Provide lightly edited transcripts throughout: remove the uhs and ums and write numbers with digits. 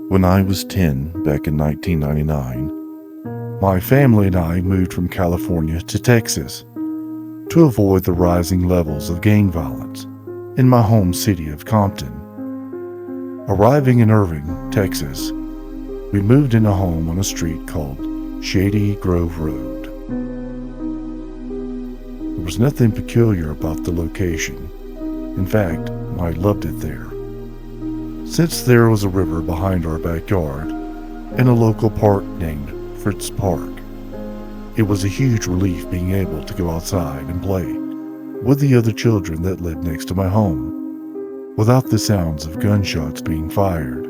When I was 10 back in 1999, my family and I moved from California to Texas to avoid the rising levels of gang violence in my home city of Compton. Arriving in Irving, Texas, we moved in a home on a street called Shady Grove Road. There was nothing peculiar about the location. In fact, I loved it there. Since there was a river behind our backyard and a local park named Fritz Park, it was a huge relief being able to go outside and play with the other children that lived next to my home without the sounds of gunshots being fired.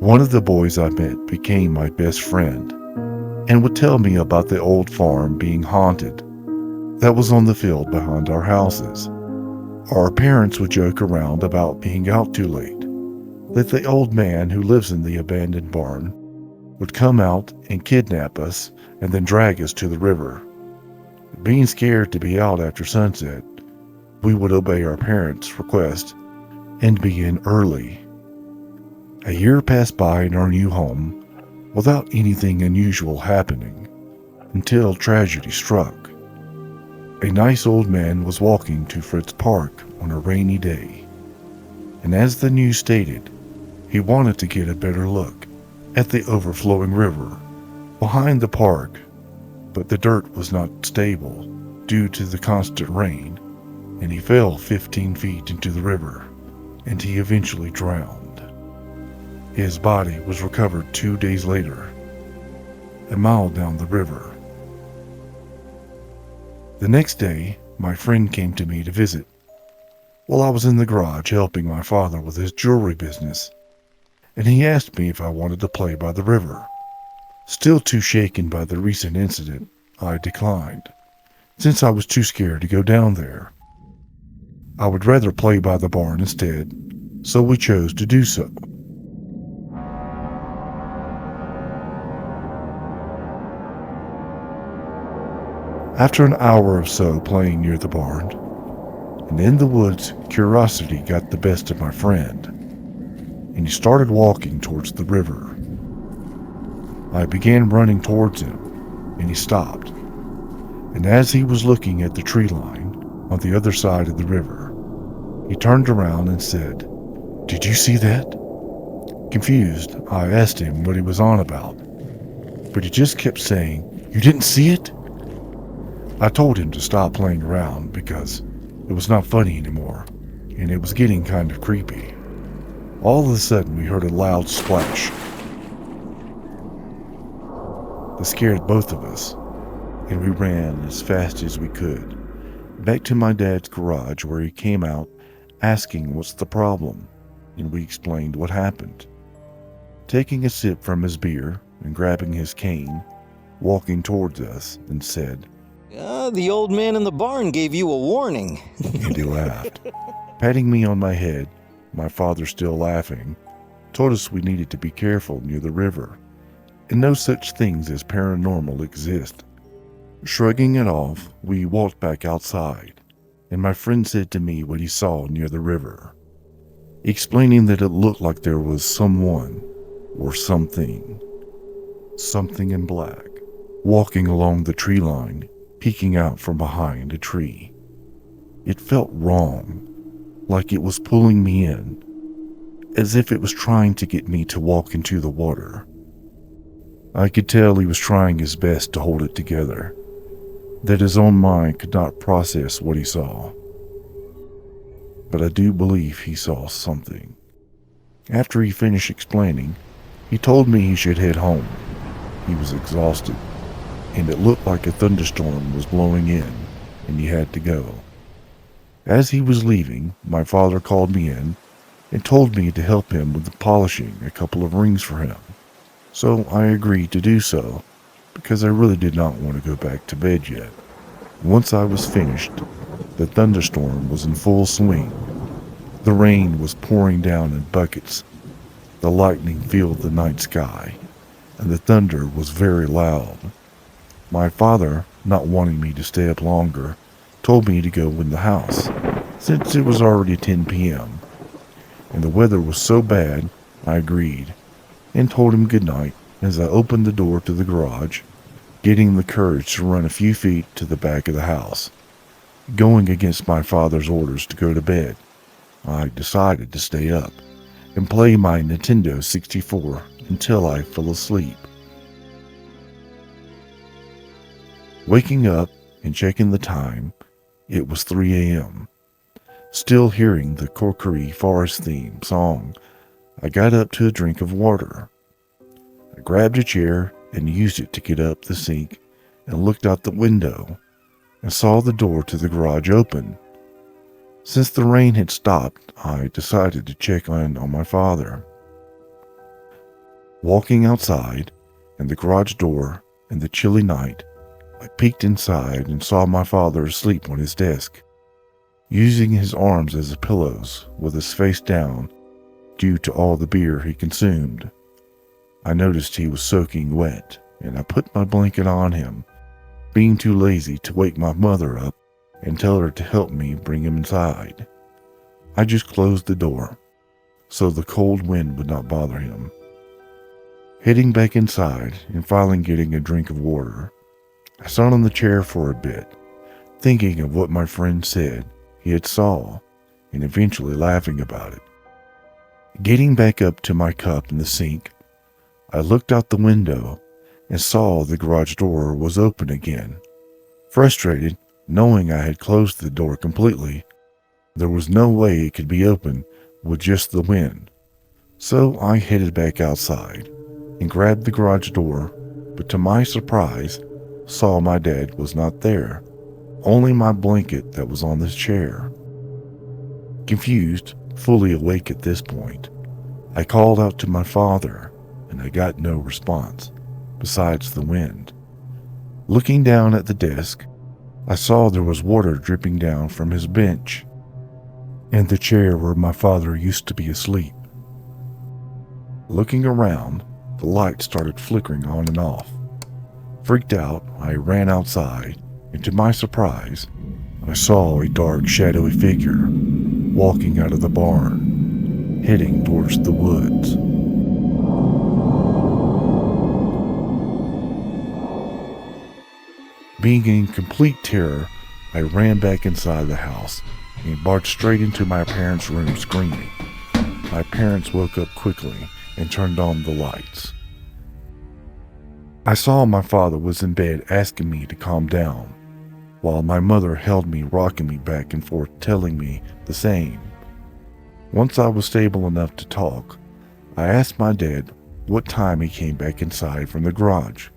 One of the boys I met became my best friend and would tell me about the old farm being haunted that was on the field behind our houses. Our parents would joke around about being out too late, that the old man who lives in the abandoned barn would come out and kidnap us and then drag us to the river. Being scared to be out after sunset, we would obey our parents' request and be in early. A year passed by in our new home without anything unusual happening until tragedy struck. A nice old man was walking to Fritz Park on a rainy day, and as the news stated, he wanted to get a better look at the overflowing river behind the park, but the dirt was not stable due to the constant rain, and he fell 15 feet into the river, and he eventually drowned. His body was recovered 2 days later, a mile down the river. The next day, my friend came to me to visit. While I was in the garage helping my father with his jewelry business, and he asked me if I wanted to play by the river. Still too shaken by the recent incident, I declined, since I was too scared to go down there. I would rather play by the barn instead, so we chose to do so. After an hour or so playing near the barn, and in the woods, curiosity got the best of my friend, and he started walking towards the river. I began running towards him, and he stopped, and as he was looking at the tree line on the other side of the river, he turned around and said, "Did you see that?" Confused, I asked him what he was on about, but he just kept saying, "You didn't see it?" I told him to stop playing around because it was not funny anymore, and it was getting kind of creepy. All of a sudden, we heard a loud splash. That scared both of us, and we ran as fast as we could back to my dad's garage, where he came out asking what's the problem, and we explained what happened. Taking a sip from his beer and grabbing his cane, walking towards us, and said, The old man in the barn gave you a warning. And he laughed. Patting me on my head, my father still laughing, told us we needed to be careful near the river, and no such things as paranormal exist. Shrugging it off, we walked back outside, and my friend said to me what he saw near the river, explaining that it looked like there was someone or something in black, walking along the tree line, peeking out from behind a tree. It felt wrong, like it was pulling me in, as if it was trying to get me to walk into the water. I could tell he was trying his best to hold it together, that his own mind could not process what he saw. But I do believe he saw something. After he finished explaining, he told me he should head home. He was exhausted, and it looked like a thunderstorm was blowing in, and he had to go. As he was leaving, my father called me in and told me to help him with polishing a couple of rings for him. So I agreed to do so, because I really did not want to go back to bed yet. Once I was finished, the thunderstorm was in full swing. The rain was pouring down in buckets. The lightning filled the night sky, and the thunder was very loud. My father, not wanting me to stay up longer, told me to go in the house, since it was already 10 p.m., and the weather was so bad, I agreed, and told him good night as I opened the door to the garage, getting the courage to run a few feet to the back of the house. Going against my father's orders to go to bed, I decided to stay up and play my Nintendo 64 until I fell asleep. Waking up and checking the time, it was 3 a.m. Still hearing the Corkery Forest theme song, I got up to a drink of water. I grabbed a chair and used it to get up the sink and looked out the window and saw the door to the garage open. Since the rain had stopped, I decided to check on my father. Walking outside and the garage door in the chilly night, I peeked inside and saw my father asleep on his desk, using his arms as pillows with his face down due to all the beer he consumed. I noticed he was soaking wet, and I put my blanket on him, being too lazy to wake my mother up and tell her to help me bring him inside. I just closed the door so the cold wind would not bother him. Heading back inside and finally getting a drink of water, I sat on the chair for a bit, thinking of what my friend said he had saw, and eventually laughing about it. Getting back up to my cup in the sink, I looked out the window and saw the garage door was open again. Frustrated, knowing I had closed the door completely, there was no way it could be open with just the wind. So I headed back outside and grabbed the garage door, but to my surprise, saw my dad was not there, only my blanket that was on this chair. Confused, fully awake at this point, I called out to my father, and I got no response, besides the wind. Looking down at the desk, I saw there was water dripping down from his bench, and the chair where my father used to be asleep. Looking around, the light started flickering on and off. Freaked out, I ran outside, and to my surprise, I saw a dark, shadowy figure walking out of the barn, heading towards the woods. Being in complete terror, I ran back inside the house and barged straight into my parents' room screaming. My parents woke up quickly and turned on the lights. I saw my father was in bed asking me to calm down, while my mother held me, rocking me back and forth, telling me the same. Once I was stable enough to talk, I asked my dad what time he came back inside from the garage.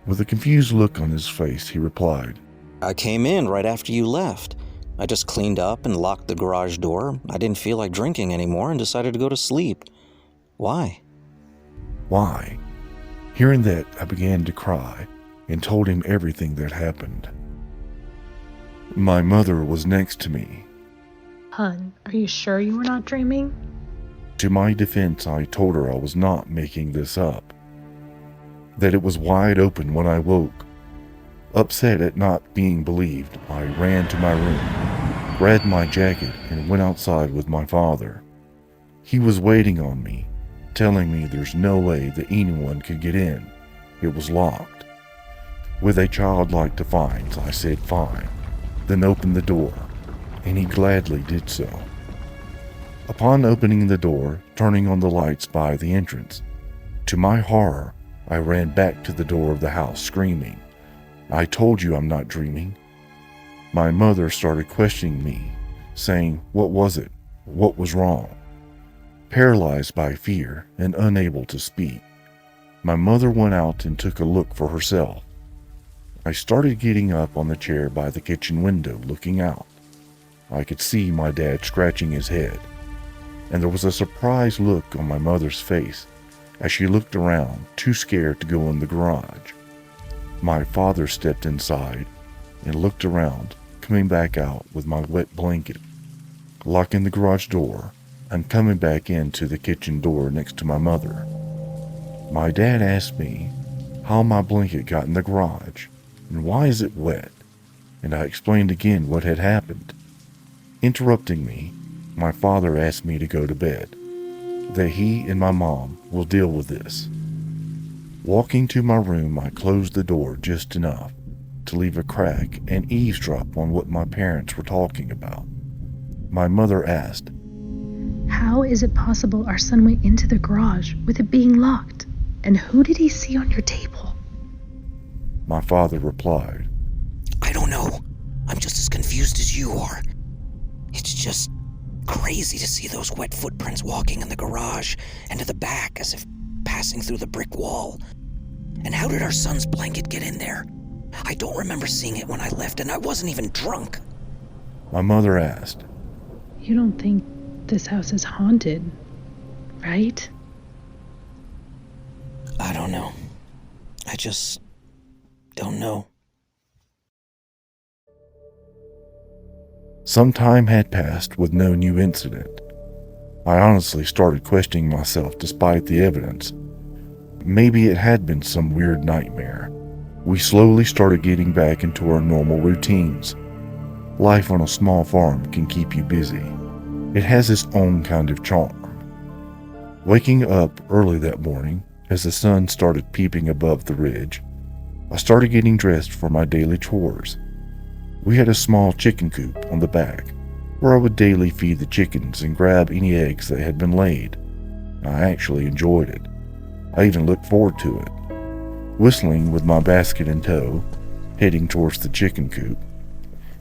With a confused look on his face, he replied, I came in right after you left. I just cleaned up and locked the garage door. I didn't feel like drinking anymore and decided to go to sleep. Why? Why? Hearing that, I began to cry and told him everything that happened. My mother was next to me. Hun, are you sure you were not dreaming? To my defense, I told her I was not making this up, that it was wide open when I woke. Upset at not being believed, I ran to my room, grabbed my jacket, and went outside with my father. He was waiting on me, telling me there's no way that anyone could get in. It was locked. With a childlike defiance, I said fine, then opened the door, and he gladly did so. Upon opening the door, turning on the lights by the entrance, to my horror, I ran back to the door of the house screaming, I told you I'm not dreaming. My mother started questioning me, saying, what was it? What was wrong? Paralyzed by fear and unable to speak, my mother went out and took a look for herself. I started getting up on the chair by the kitchen window, looking out. I could see my dad scratching his head, and there was a surprised look on my mother's face as she looked around, too scared to go in the garage. My father stepped inside and looked around, coming back out with my wet blanket, locking the garage door and coming back into the kitchen door next to my mother. My dad asked me how my blanket got in the garage and why is it wet, and I explained again what had happened. Interrupting me, my father asked me to go to bed. that he and my mom will deal with this. Walking to my room, I closed the door just enough to leave a crack and eavesdrop on what my parents were talking about. My mother asked, How is it possible our son went into the garage with it being locked? And who did he see on your table? My father replied, I don't know. I'm just as confused as you are. It's just crazy to see those wet footprints walking in the garage and to the back as if passing through the brick wall. And how did our son's blanket get in there? I don't remember seeing it when I left, and I wasn't even drunk. My mother asked, You don't think this house is haunted, right? I don't know. I just don't know. Some time had passed with no new incident. I honestly started questioning myself despite the evidence. Maybe it had been some weird nightmare. We slowly started getting back into our normal routines. Life on a small farm can keep you busy. It has its own kind of charm. Waking up early that morning, as the sun started peeping above the ridge, I started getting dressed for my daily chores. We had a small chicken coop on the back, where I would daily feed the chickens and grab any eggs that had been laid. I actually enjoyed it. I even looked forward to it. Whistling with my basket in tow, heading towards the chicken coop,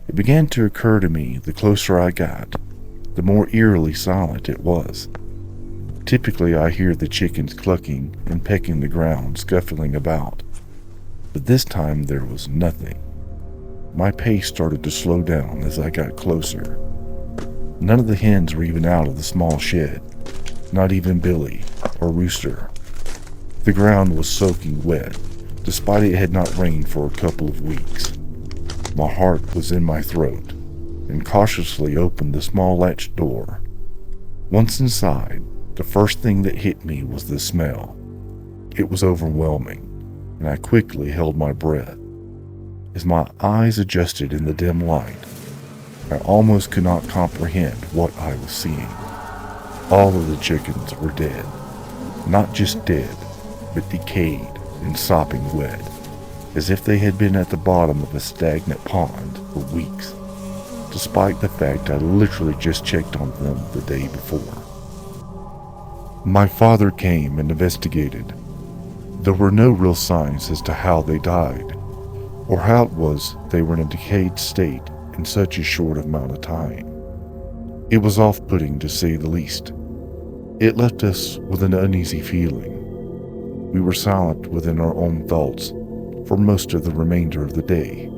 it began to occur to me the closer I got, the more eerily silent it was. Typically I hear the chickens clucking and pecking the ground, scuffling about. But this time there was nothing. My pace started to slow down as I got closer. None of the hens were even out of the small shed, not even Billy or Rooster. The ground was soaking wet, despite it had not rained for a couple of weeks. My heart was in my throat, and cautiously opened the small latch door. Once inside, the first thing that hit me was the smell. It was overwhelming, and I quickly held my breath. As my eyes adjusted in the dim light, I almost could not comprehend what I was seeing. All of the chickens were dead. Not just dead, but decayed and sopping wet, as if they had been at the bottom of a stagnant pond for weeks, despite the fact I literally just checked on them the day before. My father came and investigated. There were no real signs as to how they died, or how it was they were in a decayed state in such a short amount of time. It was off-putting to say the least. It left us with an uneasy feeling. We were silent within our own thoughts for most of the remainder of the day,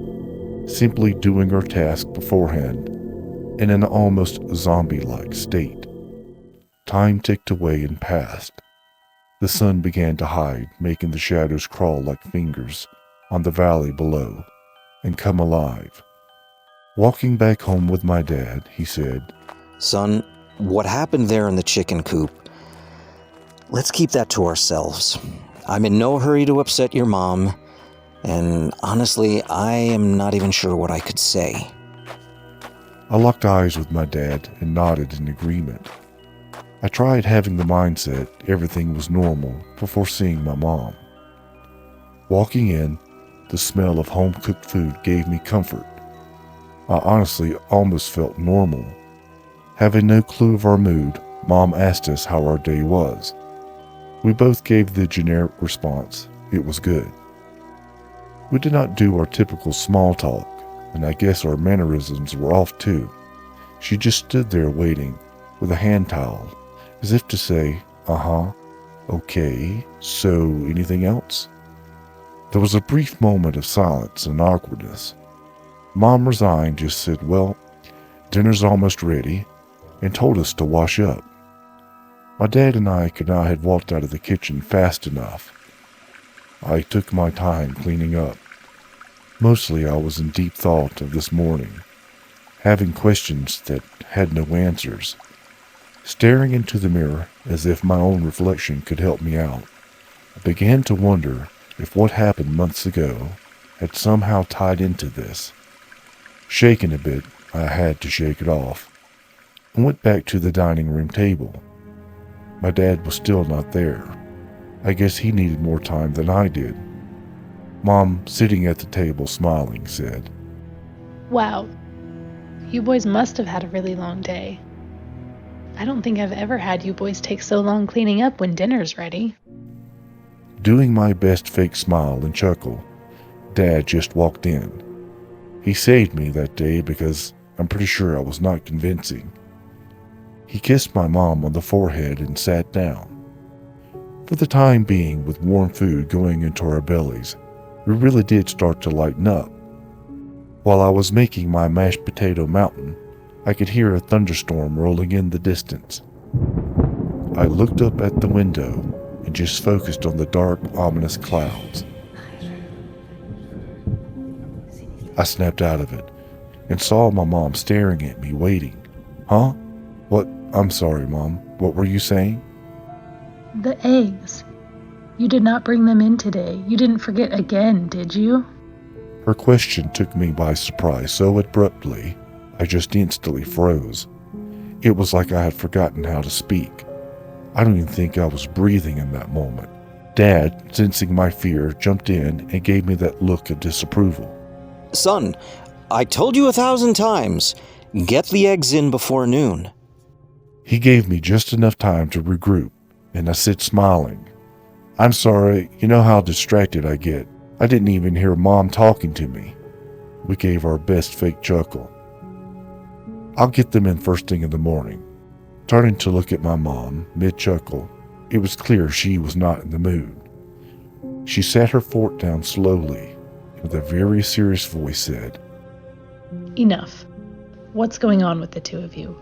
simply doing our task beforehand in an almost zombie-like state. Time ticked away and passed. The sun began to hide, making the shadows crawl like fingers on the valley below and come alive. Walking back home with my dad, he said, Son, what happened there in the chicken coop? Let's keep that to ourselves. I'm in no hurry to upset your mom, and honestly, I am not even sure what I could say. I locked eyes with my dad and nodded in agreement. I tried having the mindset everything was normal before seeing my mom. Walking in, the smell of home-cooked food gave me comfort. I honestly almost felt normal. Having no clue of our mood, Mom asked us how our day was. We both gave the generic response, it was good. We did not do our typical small talk, and I guess our mannerisms were off too. She just stood there waiting, with a hand towel, as if to say, okay, so anything else? There was a brief moment of silence and awkwardness. Mom resigned, just said, well, dinner's almost ready, and told us to wash up. My dad and I could not have walked out of the kitchen fast enough. I took my time cleaning up. Mostly I was in deep thought of this morning, having questions that had no answers. Staring into the mirror as if my own reflection could help me out, I began to wonder if what happened months ago had somehow tied into this. Shaken a bit, I had to shake it off, and went back to the dining room table. My dad was still not there. I guess he needed more time than I did. Mom, sitting at the table smiling, said, Wow, you boys must have had a really long day. I don't think I've ever had you boys take so long cleaning up when dinner's ready. Doing my best fake smile and chuckle, Dad just walked in. He saved me that day because I'm pretty sure I was not convincing. He kissed my mom on the forehead and sat down. For the time being, with warm food going into our bellies, we really did start to lighten up. While I was making my mashed potato mountain, I could hear a thunderstorm rolling in the distance. I looked up at the window and just focused on the dark, ominous clouds. I snapped out of it and saw my mom staring at me, waiting. Huh? What? I'm sorry, Mom. What were you saying? The eggs. You did not bring them in today. You didn't forget again, did you? Her question took me by surprise so abruptly, I just instantly froze. It was like I had forgotten how to speak. I don't even think I was breathing in that moment. Dad, sensing my fear, jumped in and gave me that look of disapproval. Son, I told you 1,000 times, get the eggs in before noon. He gave me just enough time to regroup, and I said, smiling, I'm sorry, you know how distracted I get. I didn't even hear Mom talking to me. We gave our best fake chuckle. I'll get them in first thing in the morning. Turning to look at my mom, mid-chuckle, it was clear she was not in the mood. She sat her fork down slowly, and with a very serious voice said, Enough. What's going on with the two of you?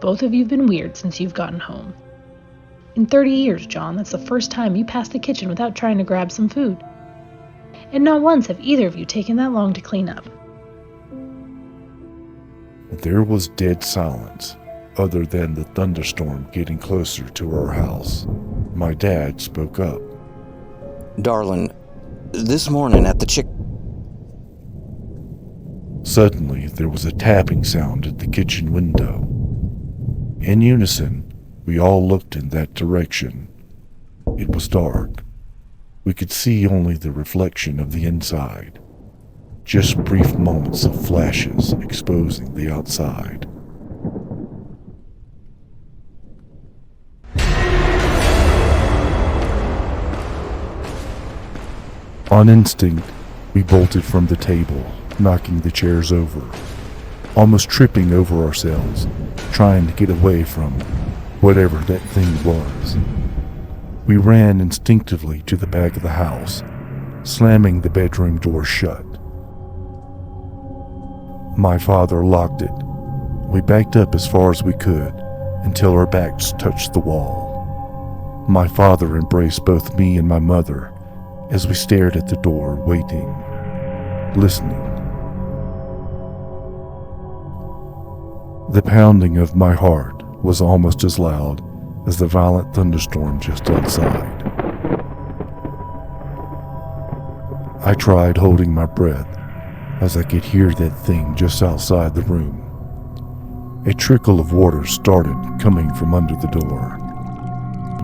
Both of you have been weird since you've gotten home. In 30 years, John, that's the first time you passed the kitchen without trying to grab some food. And not once have either of you taken that long to clean up. There was dead silence, other than the thunderstorm getting closer to our house. My dad spoke up. Darlin', this morning at the Suddenly, there was a tapping sound at the kitchen window. In unison, we all looked in that direction. It was dark. We could see only the reflection of the inside. Just brief moments of flashes exposing the outside. On instinct, we bolted from the table, knocking the chairs over, almost tripping over ourselves, trying to get away from whatever that thing was. We ran instinctively to the back of the house, slamming the bedroom door shut. My father locked it. We backed up as far as we could until our backs touched the wall. My father embraced both me and my mother as we stared at the door, waiting, listening. The pounding of my heart was almost as loud as the violent thunderstorm just outside. I tried holding my breath as I could hear that thing just outside the room. A trickle of water started coming from under the door.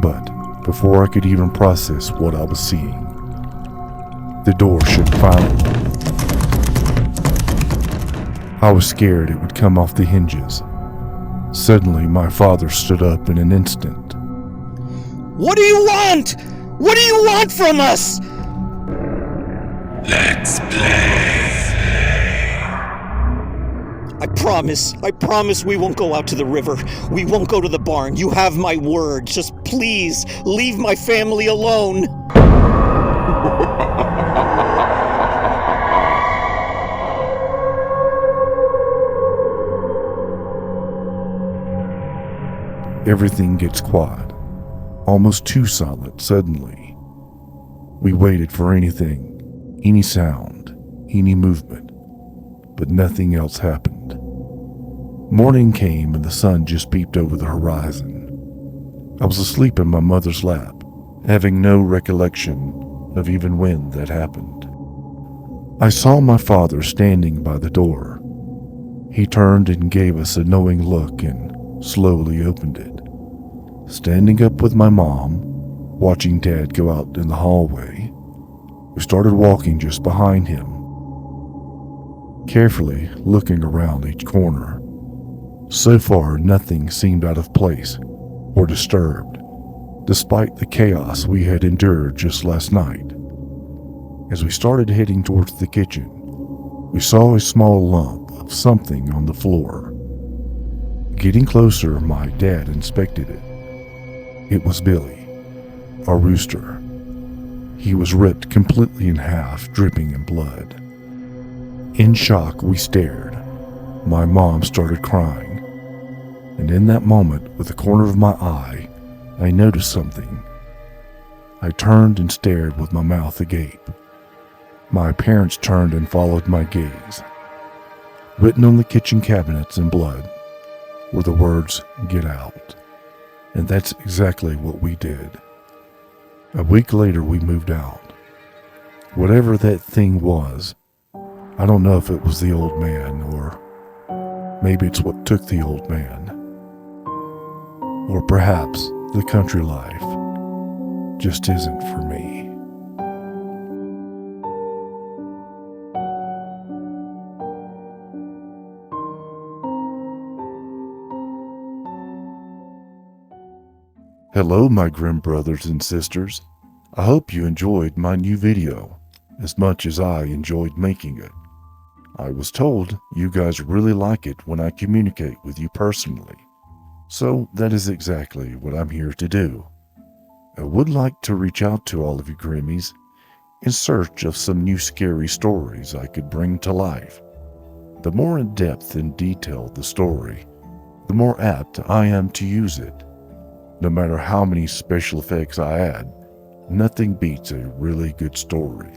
But before I could even process what I was seeing, the door shook violently. I was scared it would come off the hinges. Suddenly, my father stood up in an instant. What do you want? What do you want from us? Let's play. I promise we won't go out to the river. We won't go to the barn. You have my word. Just please, leave my family alone. Everything gets quiet, almost too silent suddenly. We waited for anything, any sound, any movement, but nothing else happened. Morning came and the sun just peeped over the horizon. I was asleep in my mother's lap, having no recollection of even when that happened. I saw my father standing by the door. He turned and gave us a knowing look and slowly opened it. Standing up with my mom, watching Dad go out in the hallway, we started walking just behind him, carefully looking around each corner. So far, nothing seemed out of place or disturbed, despite the chaos we had endured just last night. As we started heading towards the kitchen, we saw a small lump of something on the floor. Getting closer, my dad inspected it. It was Billy, our rooster. He was ripped completely in half, dripping in blood. In shock, we stared. My mom started crying. And in that moment, with the corner of my eye, I noticed something. I turned and stared with my mouth agape. My parents turned and followed my gaze. Written on the kitchen cabinets in blood were the words, "Get out." And that's exactly what we did. A week later, we moved out. Whatever that thing was, I don't know if it was the old man, or maybe it's what took the old man. Or perhaps the country life just isn't for me. Hello, my grim brothers and sisters. I hope you enjoyed my new video as much as I enjoyed making it. I was told you guys really like it when I communicate with you personally. So that is exactly what I'm here to do. I would like to reach out to all of you Grimmies in search of some new scary stories I could bring to life. The more in depth and detailed the story, the more apt I am to use it. No matter how many special effects I add, nothing beats a really good story.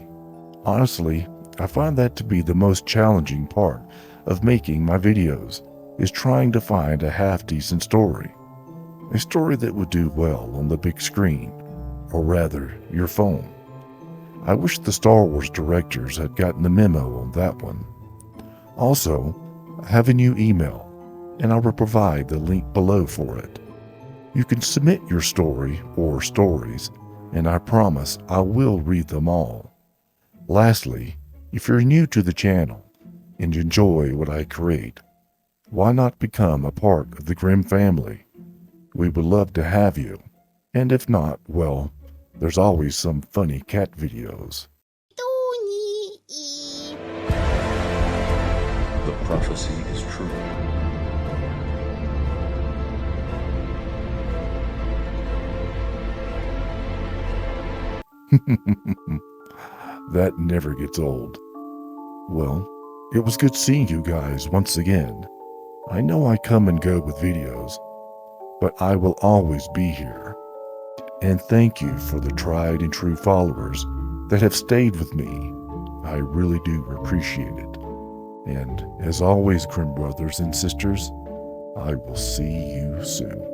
Honestly, I find that to be the most challenging part of making my videos, is trying to find a half-decent story. A story that would do well on the big screen, or rather, your phone. I wish the Star Wars directors had gotten the memo on that one. Also, I have a new email, and I will provide the link below for it. You can submit your story or stories, and I promise I will read them all. Lastly, if you're new to the channel and enjoy what I create, why not become a part of the Grim family? We would love to have you. And if not, well, there's always some funny cat videos. The prophecy is true. That never gets old. Well, it was good seeing you guys once again. I know I come and go with videos, but I will always be here. And thank you for the tried and true followers that have stayed with me. I really do appreciate it. And as always, Grim brothers and sisters, I will see you soon.